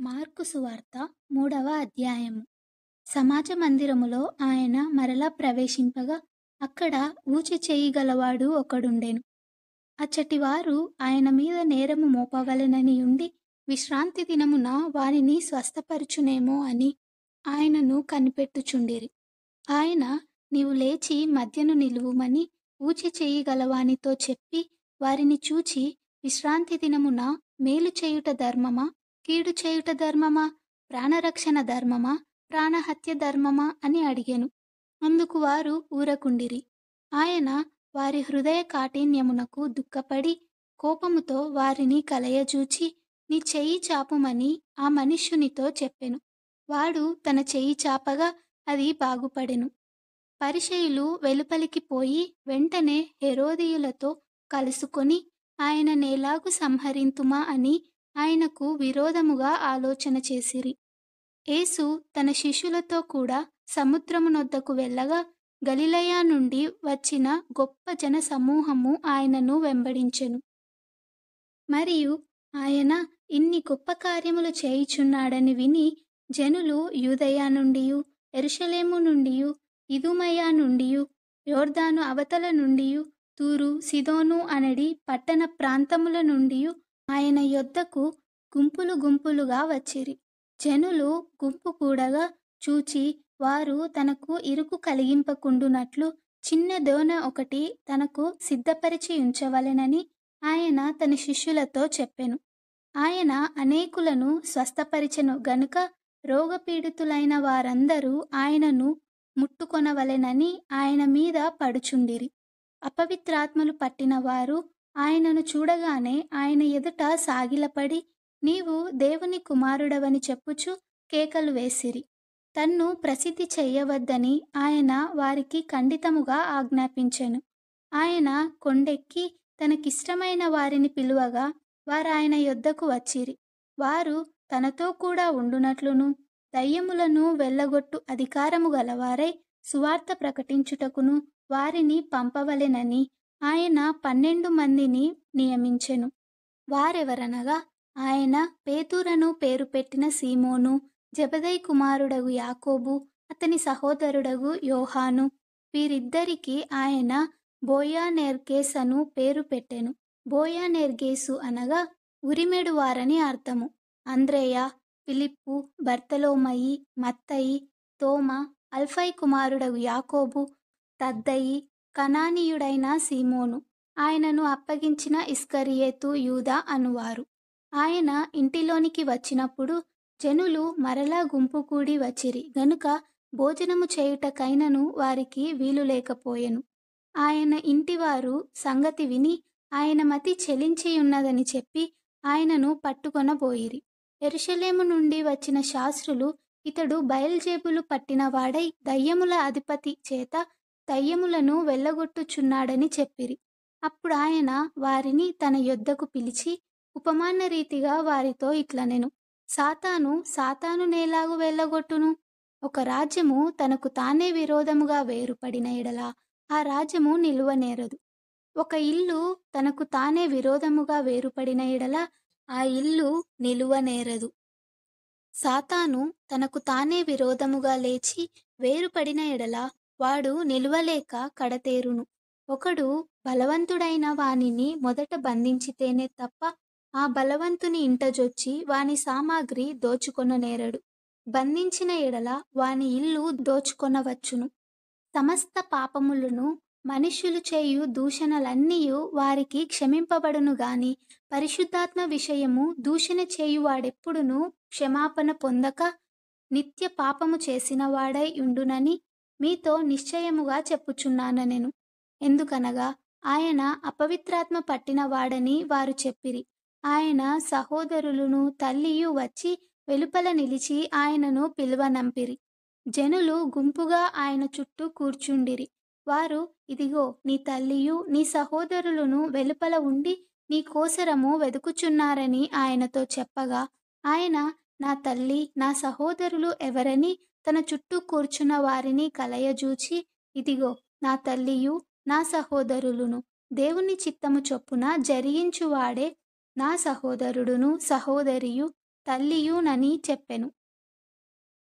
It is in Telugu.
మార్కు సువార్త 3వ అధ్యాయము. సమాజ మందిరములో ఆయన మరలా ప్రవేశింపగా అక్కడ ఊచి చేయగలవాడు ఒకడుండెను. అచ్చటివారు ఆయన మీద నేరము మోపవలెనని ఉండి విశ్రాంతి దినమున వానిని స్వస్థపరచునేమో అని ఆయనను కనిపెట్టుచుండిరి. ఆయన, నీవు లేచి మధ్యను నిలువుమని ఊచి చేయగలవానితో చెప్పి వారిని చూచి, విశ్రాంతి దినమున మేలు చేయుట ధర్మమా, కీడు చేయుట ధర్మమా, ప్రాణరక్షణ ధర్మమా, ప్రాణహత్య ధర్మమా అని అడిగెను. అందుకు వారు ఊరకుండిరి. ఆయన వారి హృదయ కాఠిన్యమునకు దుఃఖపడి కోపముతో వారిని కలయజూచి, నీ చెయ్యి చాపుమని ఆ మనుష్యునితో చెప్పెను. వాడు తన చెయ్యి చాపగా అది బాగుపడెను. పరిసయ్యులు వెలుపలికి పోయి వెంటనే హెరోదీయులతో కలుసుకొని ఆయననేలాగు సంహరింతుమా అని ఆయనకు విరోధముగా ఆలోచన చేసిరి. యేసు తన శిష్యులతో కూడా సముద్రమునొద్దకు వెళ్ళగా గలిలయ నుండి వచ్చిన గొప్ప జన సమూహము ఆయనను వెంబడించెను. మరియు ఆయన ఇన్ని గొప్ప కార్యములు చేయుచున్నాడని విని జనులు యూదయ నుండియు, యెరూషలేము నుండియు, ఇదుమయ నుండియు, యోర్దాను అవతల నుండియు, తూరు, సీదోను అనడి పట్టణ ప్రాంతముల నుండియు ఆయన యొద్దకు గుంపులు గుంపులుగా వచ్చిరి. జనులు గుంపు కూడగా చూచి వారు తనకు ఇరుకు కలిగింపకుండునట్లు చిన్న దోణ ఒకటి తనకు సిద్ధపరిచి ఉంచవలెనని ఆయన తన శిష్యులతో చెప్పెను. ఆయన అనేకులను స్వస్థపరిచెను గనుక రోగపీడితులైన వారందరూ ఆయనను ముట్టుకొనవలెనని ఆయన మీద పడుచుండిరి. అపవిత్రాత్మలు పట్టిన వారు ఆయనను చూడగానే ఆయన ఎదుట సాగిలపడి, నీవు దేవుని కుమారుడవని చెప్పుచు కేకలు వేసిరి. తన్ను ప్రసిద్ధి చెయ్యవద్దని ఆయన వారికి ఖండితముగా ఆజ్ఞాపించెను. ఆయన కొండెక్కి తనకిష్టమైన వారిని పిలువగా వారాయన యొద్దకు వచ్చిరి. వారు తనతో కూడా ఉండునట్లును దయ్యములను వెళ్ళగొట్టు అధికారము గలవారై సువార్త ప్రకటించుటకును వారిని పంపవలెనని ఆయన 12 మందిని నియమించెను. వారెవరనగా ఆయన పేతురను పేరు పెట్టిన సీమోను, జెబెదయి కుమారుడగు యాకోబు, అతని సహోదరుడగు యోహాను, వీరిద్దరికి ఆయన బోయనెర్గేస్ అను పేరు పెట్టెను. బోయనెర్గేసు అనగా ఉరిమెడు వారని అర్థము. అంద్రెయ, ఫిలిప్పు, బర్తలోమయి, మత్తయి, తోమా, అల్ఫయి కుమారుడగు యాకోబు, తద్దయి, కనానీయుడైన సీమోను, ఆయనను అప్పగించిన ఇస్కరియోతు యూదా అనువారు. ఆయన ఇంటిలోనికి వచ్చినప్పుడు జనులు మరలా గుంపు కూడి వచ్చిరి గనుక భోజనము చేయుటకైనను వారికి వీలు లేకపోయెను. ఆయన ఇంటివారు సంగతి విని ఆయన మతి చెలించియున్నదని చెప్పి ఆయనను పట్టుకొనబోయిరి. యెరూషలేము నుండి వచ్చిన శాస్త్రులు, ఇతడు బయల్జెబూలు పట్టినవాడై దయ్యముల అధిపతి చేత దయ్యములను వెళ్ళగొట్టుచున్నాడని చెప్పిరి. అప్పుడు ఆయన వారిని తన యొద్దకు పిలిచి ఉపమాన రీతిగా వారితో ఇట్లనెను. సాతాను నేలాగు వెళ్ళగొట్టును? ఒక రాజ్యము తనకు తానే విరోధముగా వేరుపడిన ఎడల ఆ రాజ్యము నిలువనేరదు. ఒక ఇల్లు తనకు తానే విరోధముగా వేరుపడిన ఎడల ఆ ఇల్లు నిలువనేరదు. సాతాను తనకు తానే విరోధముగా లేచి వేరుపడిన ఎడల వాడు నిలువలేక కడతేరును. ఒకడు బలవంతుడైన వానిని మొదట బంధించితేనే తప్ప ఆ బలవంతుని ఇంటజొచ్చి వాని సామాగ్రి దోచుకొననేరడు. బంధించిన ఎడల వాని ఇల్లు దోచుకొనవచ్చును. సమస్త పాపములను మనుష్యులు చేయు దూషణలన్నీయు వారికి క్షమింపబడును గాని పరిశుద్ధాత్మ విషయము దూషణ చేయువాడెప్పుడునూ క్షమాపణ పొందక నిత్య పాపము చేసిన వాడై ఉండునని మీతో నిశ్చయముగా చెప్పుచున్నానెను. ఎందుకనగా ఆయన అపవిత్రాత్మ పట్టిన వాడని వారు చెప్పిరి. ఆయన సహోదరులను తల్లియు వచ్చి వెలుపల నిలిచి ఆయనను పిలువనంపిరి. జనులు గుంపుగా ఆయన చుట్టూ కూర్చుండిరి. వారు, ఇదిగో నీ తల్లియు నీ సహోదరులను వెలుపల ఉండి నీ కోసరము వెదుకుచున్నారని ఆయనతో చెప్పగా ఆయన, నా తల్లి నా సహోదరులు ఎవరని తన చుట్టూ కూర్చున్న వారిని కలయజూచి, ఇదిగో నా తల్లియు నా సహోదరులును, దేవుని చిత్తము చొప్పున జరిగించువాడే నా సహోదరుడును సహోదరియు తల్లియునని చెప్పెను.